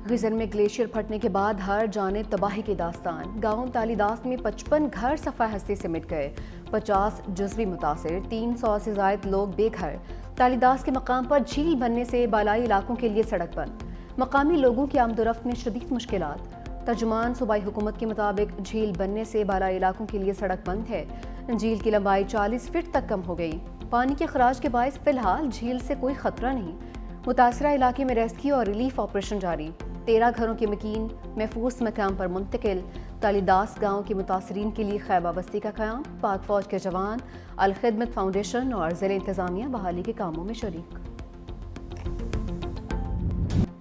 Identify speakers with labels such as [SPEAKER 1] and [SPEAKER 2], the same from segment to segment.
[SPEAKER 1] غزر میں گلیشیئر پھٹنے کے بعد ہر جانب تباہی کی داستان۔ گاؤں تالیداس میں 55 گھر صفحہ ہستی سے مٹ گئے، 50 جزوی متاثر، 300 سے زائد لوگ بے گھر۔ تالیداس کے مقام پر جھیل بننے سے بالائی علاقوں کے لیے سڑک بند، مقامی لوگوں کی آمد و رفت میں شدید مشکلات۔ ترجمان صوبائی حکومت کے مطابق جھیل بننے سے بالائی علاقوں کے لیے سڑک بند ہے۔ جھیل کی لمبائی 40 فٹ تک کم ہو گئی۔ پانی کے اخراج کے باعث فی الحال جھیل سے کوئی خطرہ نہیں۔ متاثرہ علاقے میں ریسکیو اور ریلیف آپریشن جاری، 13 گھروں کے مکین محفوظ مقام پر منتقل۔ تالیداس گاؤں کے متاثرین کے لیے خیمہ بستی کا قیام، پاک فوج کے جوان، الخدمت فاؤنڈیشن اور ضلع انتظامیہ بحالی کے کاموں میں شریک۔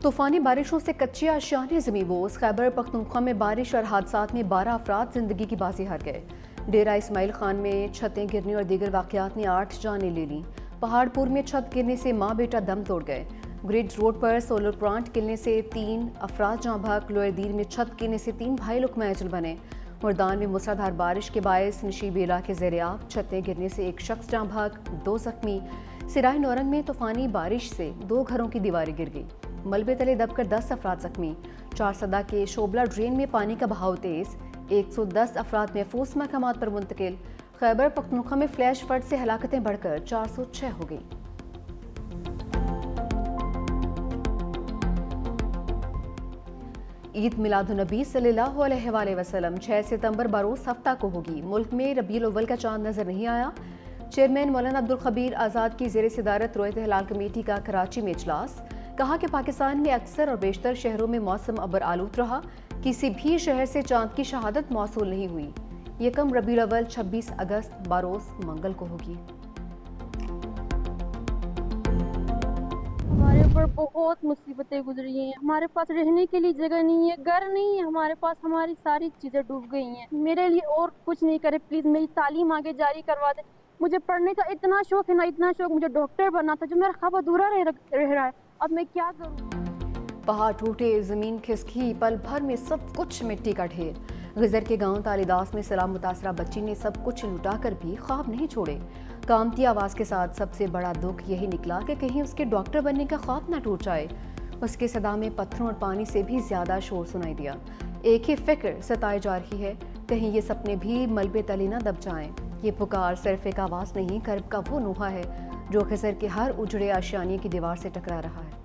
[SPEAKER 1] طوفانی بارشوں سے کچے اشیاء زمیں بوس، خیبر پختونخوا میں بارش اور حادثات میں 12 افراد زندگی کی بازی ہار گئے۔ ڈیرہ اسماعیل خان میں چھتیں گرنے اور دیگر واقعات نے 8 جانیں لے لیں۔ پہاڑ پور میں چھت گرنے سے ماں بیٹا دم توڑ گئے۔ گریڈ روڈ پر سولر پلانٹ گرنے سے 3 افراد جاں بحق۔ لوئر دیر میں چھت گرنے سے 3 بھائی لقمہ اجل بنے۔ مردان میں موسلادھار بارش کے باعث نشیبی علاقے زیر آب، چھتیں گرنے سے 1 شخص جاں بحق، 2 زخمی۔ سرائے نورنگ میں طوفانی بارش سے 2 گھروں کی دیواریں گر گئی، ملبے تلے دب کر 10 افراد زخمی۔ چارسدہ کے شوبلا ڈرین میں پانی کا بہاؤ تیز، 110 افراد محفوظ مقامات پر منتقل۔ خیبر پختونخوا میں فلیش فلڈ سے ہلاکتیں بڑھ کر 406 ہو گئیں۔ عید میلاد النبی صلی اللہ علیہ وآلہ وسلم 6 ستمبر بروز ہفتہ کو ہوگی۔ ملک میں ربیع الاول کا چاند نظر نہیں آیا۔ چیئرمین مولانا عبدالخبیر آزاد کی زیر صدارت رویت ہلال کمیٹی کا کراچی میں اجلاس، کہا کہ پاکستان میں اکثر اور بیشتر شہروں میں موسم ابر آلود رہا، کسی بھی شہر سے چاند کی شہادت موصول نہیں ہوئی۔ یکم ربیع الاول 26 اگست بروز منگل کو ہوگی۔
[SPEAKER 2] ہمارے اوپر بہت مصیبتیں گزری ہیں، ہمارے پاس رہنے کے لیے جگہ نہیں ہے، گھر نہیں ہے ہمارے پاس، ہماری ساری چیزیں ڈوب گئی ہیں۔ میرے لیے اور کچھ نہیں کرے پلیز، میری تعلیم آگے جاری کروا دے۔ مجھے پڑھنے کا اتنا شوق ہے نا، اتنا شوق، مجھے ڈاکٹر بننا تھا، جو میرا خواب ادھورا رہ رہا ہے۔ اب میں کیا کروں؟
[SPEAKER 1] پہاڑ ٹوٹے، زمین کھسکی، پل بھر میں سب کچھ مٹی کا ڈھیر۔ غزر کے گاؤں تالیداس میں سیلاب متاثرہ بچی نے سب کچھ لٹا کر بھی خواب نہیں چھوڑے۔ کامتی آواز کے ساتھ سب سے بڑا دکھ یہی نکلا کہ کہیں اس کے ڈاکٹر بننے کا خواب نہ ٹوٹ جائے۔ اس کے صدا میں پتھروں اور پانی سے بھی زیادہ شور سنائی دیا۔ ایک ہی فکر ستائے جا رہی ہے، کہیں یہ سپنے بھی ملبے تلے نہ دب جائیں۔ یہ پکار صرف ایک آواز نہیں، کرب کا وہ نوحہ ہے جو غزر کے ہر اجڑے آشیانے کی دیوار سے ٹکرا رہا ہے۔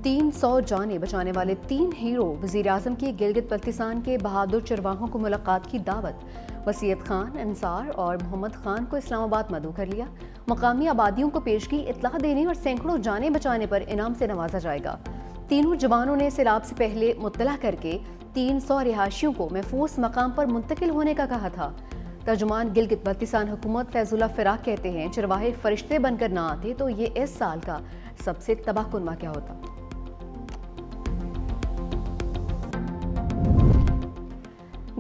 [SPEAKER 1] 300 جانیں بچانے والے 3 ہیرو، وزیر اعظم کی گلگت بلتستان کے بہادر چرواہوں کو ملاقات کی دعوت۔ وسیعت خان، انصار اور محمد خان کو اسلام آباد مدعو کر لیا۔ مقامی آبادیوں کو پیشگی اطلاع دینے اور سینکڑوں جانیں بچانے پر انعام سے نوازا جائے گا۔ تینوں جوانوں نے سیلاب سے پہلے مطلع کر کے 300 رہائشیوں کو محفوظ مقام پر منتقل ہونے کا کہا تھا۔ ترجمان گلگت بلتستان حکومت فیض اللہ فراق کہتے ہیں، چرواہے فرشتے بن کر نہ آتے تو یہ اس سال کا سب سے تباہ کن واقعہ ہوتا۔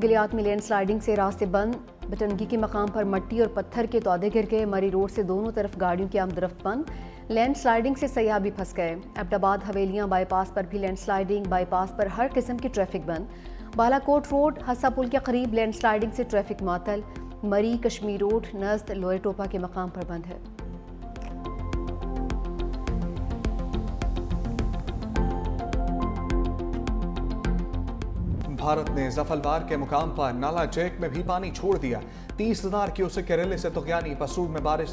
[SPEAKER 1] گلیات میں لینڈ سلائیڈنگ سے راستے بند، بٹنگی کے مقام پر مٹی اور پتھر کے تودے گر گئے۔ مری روڈ سے دونوں طرف گاڑیوں کی آمد و رفت بند، لینڈ سلائیڈنگ سے سیاح بھی پھنس گئے۔ ایبٹ آباد حویلیاں بائی پاس پر بھی لینڈ سلائیڈنگ، بائی پاس پر ہر قسم کی ٹریفک بند۔ بالا کوٹ روڈ ہسا پل کے قریب لینڈ سلائیڈنگ سے ٹریفک معطل۔ مری کشمیر روڈ نزد لوئے ٹوپا کے مقام پر بند ہے۔
[SPEAKER 3] بھارت نے زفلوار کے مقام پر نالا جیک میں بھی پانی چھوڑ دیا۔ 30,000 کیوسک کے ریلے سے طغیانی۔ پسرور میں بارش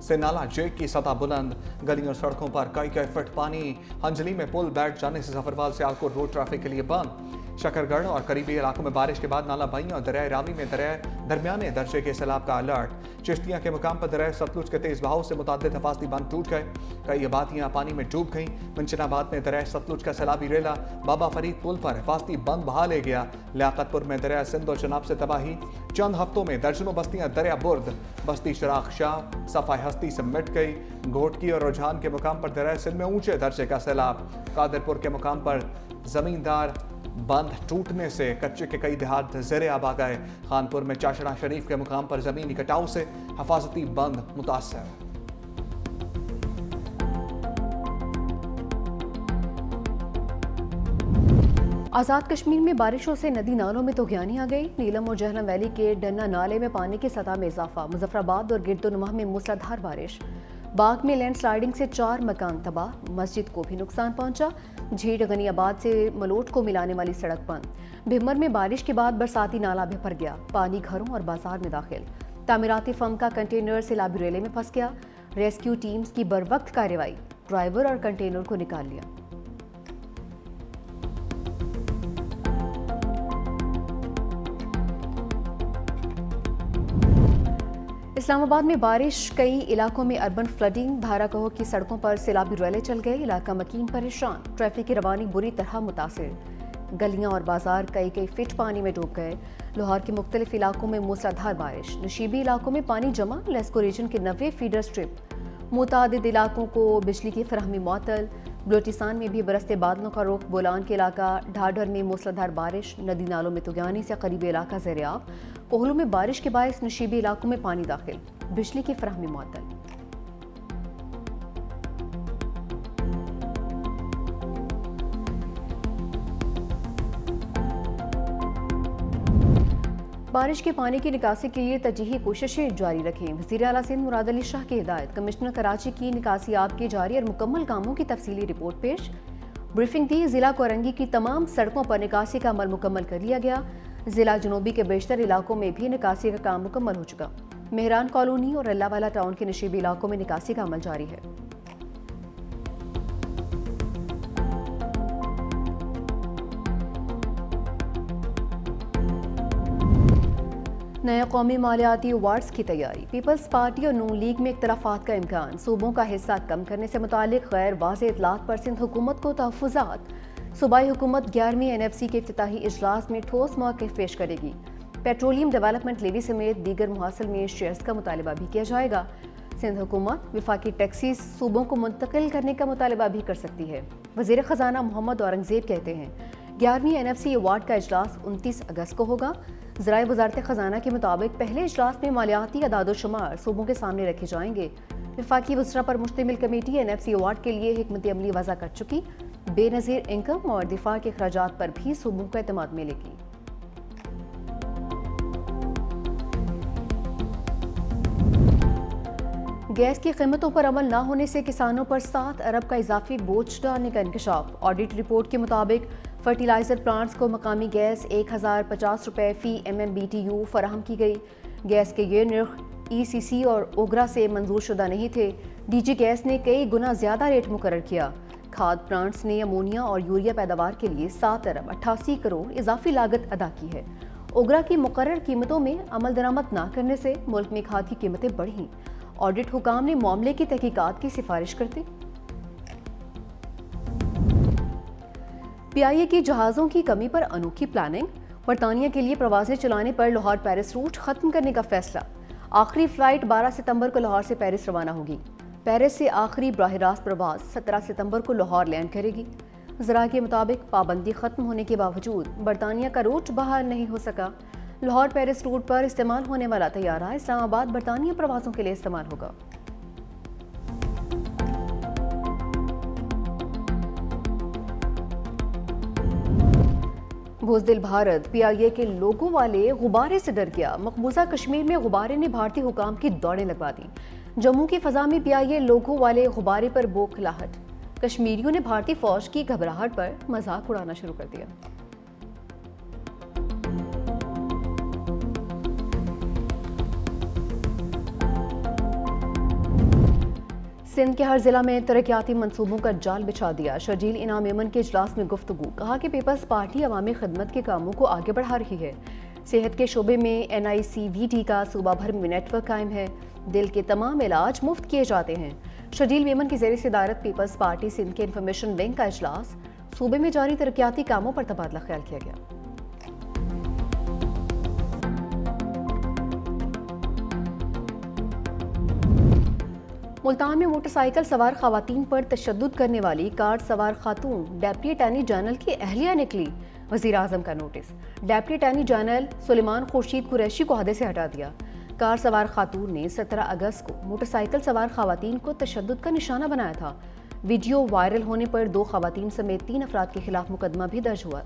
[SPEAKER 3] سے نالا جیک کی سطح بلند، گلیوں اور سڑکوں پر کئی فٹ پانی۔ ہنجلی میں پل بیٹھ جانے سے ظفروال سے آلکوٹ روڈ ٹریفک کے لیے بند۔ شکر گڑھ اور قریبی علاقوں میں بارش کے بعد نالا بھائیوں اور دریائے راوی میں درمیانے درجے کے سیلاب کا الرٹ۔ چشتیاں کے مقام پر دریائے ستلج کے تیز بہاؤ سے متعدد حفاظتی بند ٹوٹ گئے، کئی آبادیاں پانی میں ڈوب گئیں۔ منشن آباد میں دریائے ستلج کا سیلابی ریلا بابا فرید پل پر حفاظتی بند بہا لے گیا۔ لیاقت پور میں دریائے سندھ اور چناب سے تباہی، چند ہفتوں میں درجنوں بستیاں دریا برد، بستی چراغ شاہ صفائی ہستی سے مٹ گئی۔ گھوٹکی اور رجحان کے مقام پر دریائے سندھ میں اونچے درجے کا سیلاب۔ قادر پور کے مقام پر زمیندار بند ٹوٹنے سے کچے کے کئی دیہات زیر آب آ گئے۔ خانپور میں چاشڑا شریف کے مقام پر زمینی کٹاؤ سے حفاظتی بند متاثر۔
[SPEAKER 1] آزاد کشمیر میں بارشوں سے ندی نالوں میں طغیانی آ گئی. نیلم اور جہلم ویلی کے ڈنا نالے میں پانی کی سطح میں اضافہ. مظفر آباد اور گرد و نواح میں موسلادھار بارش. باغ میں لینڈ سلائیڈنگ سے 4 مکان تباہ. مسجد کو بھی نقصان پہنچا. جھیڑ غنی آباد سے ملوٹ کو ملانے والی سڑک بند. بھمر میں بارش کے بعد برساتی نالا بھی بھر گیا. پانی گھروں اور بازار میں داخل. تعمیراتی فرم کا کنٹینر سیلابی ریلے میں پھنس گیا. ریسکیو ٹیمز کی بروقت کارروائی. ڈرائیور اور کنٹینر کو نکال لیا. اسلام آباد میں بارش، کئی علاقوں میں اربن فلڈنگ. بھارا کہو کی سڑکوں پر سیلابی ریلے چل گئے. علاقہ مکین پریشان. ٹریفک کی روانی بری طرح متاثر. گلیاں اور بازار کئی فٹ پانی میں ڈوب گئے. لاہور کے مختلف علاقوں میں موسلادھار بارش. نشیبی علاقوں میں پانی جمع. لیسکو ریجن کے 90 فیڈر سٹرپ. متعدد علاقوں کو بجلی کی فراہمی معطل. بلوچستان میں بھی برستے بادلوں کا رخ. بولان کے علاقہ ڈھاڈر میں موسلادھار بارش. ندی نالوں میں طغیانی سے قریبی علاقہ زیر آب. کوہلو میں بارش کے باعث نشیبی علاقوں میں پانی داخل. بجلی کی فراہمی معطل. بارش کے پانی کی نکاسی کے لیے ترجیحی کوششیں جاری رکھیں. وزیر اعلیٰ سندھ مراد علی شاہ کی ہدایت. کمشنر کراچی کی نکاسیاب کے جاری اور مکمل کاموں کی تفصیلی رپورٹ پیش. بریفنگ دی. ضلع کورنگی کی تمام سڑکوں پر نکاسی کا عمل مکمل کر لیا گیا. ضلع جنوبی کے بیشتر علاقوں میں بھی نکاسی کا کام مکمل ہو چکا. مہران کالونی اور اللہ والا ٹاؤن کے نشیبی علاقوں میں نکاسی کا عمل جاری ہے. نئے قومی مالیاتی ایوارڈز کی تیاری. پیپلز پارٹی اور نون لیگ میں اختلافات کا امکان. صوبوں کا حصہ کم کرنے سے متعلق غیر واضح اطلاعات پر سندھ حکومت کو تحفظات. صوبائی حکومت 11ویں NFC کے افتتاحی اجلاس میں ٹھوس موقف پیش کرے گی. پیٹرولیم ڈیولپمنٹ لیوی سمیت دیگر محاصل میں شیئرز کا مطالبہ بھی کیا جائے گا. سندھ حکومت وفاقی ٹیکسیز صوبوں کو منتقل کرنے کا مطالبہ بھی کر سکتی ہے. وزیر خزانہ محمد اورنگزیب کہتے ہیں 11ویں NFC ایوارڈ کا اجلاس 29 اگست کو ہوگا. ذرائع وزارت خزانہ کے مطابق پہلے اجلاس میں مالیاتی اعداد و شمار صوبوں کے سامنے رکھے جائیں گے. وفاقی وزراء پر مشتمل کمیٹی NFC ایوارڈ کے لیے حکمت عملی وضع کر چکی. بے نظیر انکم اور دفاع کے اخراجات پر بھی صوبوں کا اعتماد ملے گی. گیس کی قیمتوں پر عمل نہ ہونے سے کسانوں پر 7 ارب کا اضافی بوجھ ڈالنے کا انکشاف. آڈٹ رپورٹ کے مطابق فرٹیلائزر پلانٹس کو مقامی گیس 1050 روپے فی MMBTU فراہم کی گئی. گیس کے یہ نرخ ECC اور اوگرا سے منظور شدہ نہیں تھے. DG گیس نے کئی گنا زیادہ ریٹ مقرر کیا. کھاد پلانٹس نے امونیا اور یوریا پیداوار کے لیے 7 ارب 88 کروڑ اضافی لاگت ادا کی ہے. اوگرا کی مقرر قیمتوں میں عمل درآمد نہ کرنے سے ملک میں کھاد کی قیمتیں بڑھیں. آڈٹ حکام نے معاملے کی تحقیقات کی سفارش کرتے. PIA کی جہازوں کی کمی پر انوکھی پلاننگ. برطانیہ کے لیے پروازیں چلانے پر لاہور پیرس روٹ ختم کرنے کا فیصلہ. آخری فلائٹ 12 ستمبر کو لاہور سے پیرس روانہ ہوگی. پیرس سے آخری براہ راست پرواز 17 ستمبر کو لاہور لینڈ کرے گی. ذرائع کے مطابق پابندی ختم ہونے کے باوجود برطانیہ کا روٹ بحال نہیں ہو سکا. لاہور پیرس روٹ پر استعمال ہونے والا طیارہ اسلام آباد برطانیہ پروازوں کے لیے استعمال ہوگا. بزدل بھارت. PIA کے لوگوں والے غبارے سے ڈر گیا. مقبوضہ کشمیر میں غبارے نے بھارتی حکام کی دوڑیں لگوا دیں. جموں کی فضا میں PIA لوگوں والے غبارے پر بوکھلاہٹ. کشمیریوں نے بھارتی فوج کی گھبراہٹ پر مذاق اڑانا شروع کر دیا. سندھ کے ہر ضلع میں ترقیاتی منصوبوں کا جال بچھا دیا. شرجیل انعام ایمن کے اجلاس میں گفتگو. کہا کہ پیپلز پارٹی عوامی خدمت کے کاموں کو آگے بڑھا رہی ہے. صحت کے شعبے میں NICVT کا صوبہ بھر میں نیٹ ورک قائم ہے. دل کے تمام علاج مفت کیے جاتے ہیں. شرجیل میمن کی زیر صدارت پیپلز پارٹی سندھ کے انفارمیشن ونگ کا اجلاس. صوبے میں جاری ترقیاتی کاموں پر تبادلہ خیال کیا گیا. ملتان میں موٹر سائیکل سوار خواتین پر تشدد کرنے والی کار سوار خاتون ڈیپٹی اٹارنی جنرل کی اہلیہ نکلی. وزیر اعظم کا نوٹس. ڈیپٹی اٹارنی جنرل سلیمان خورشید قریشی کو عہدے سے ہٹا دیا. کار سوار خاتون نے 17 اگست کو موٹر سائیکل سوار خواتین کو تشدد کا نشانہ بنایا تھا. ویڈیو وائرل ہونے پر 2 خواتین سمیت 3 افراد کے خلاف مقدمہ بھی درج ہوا.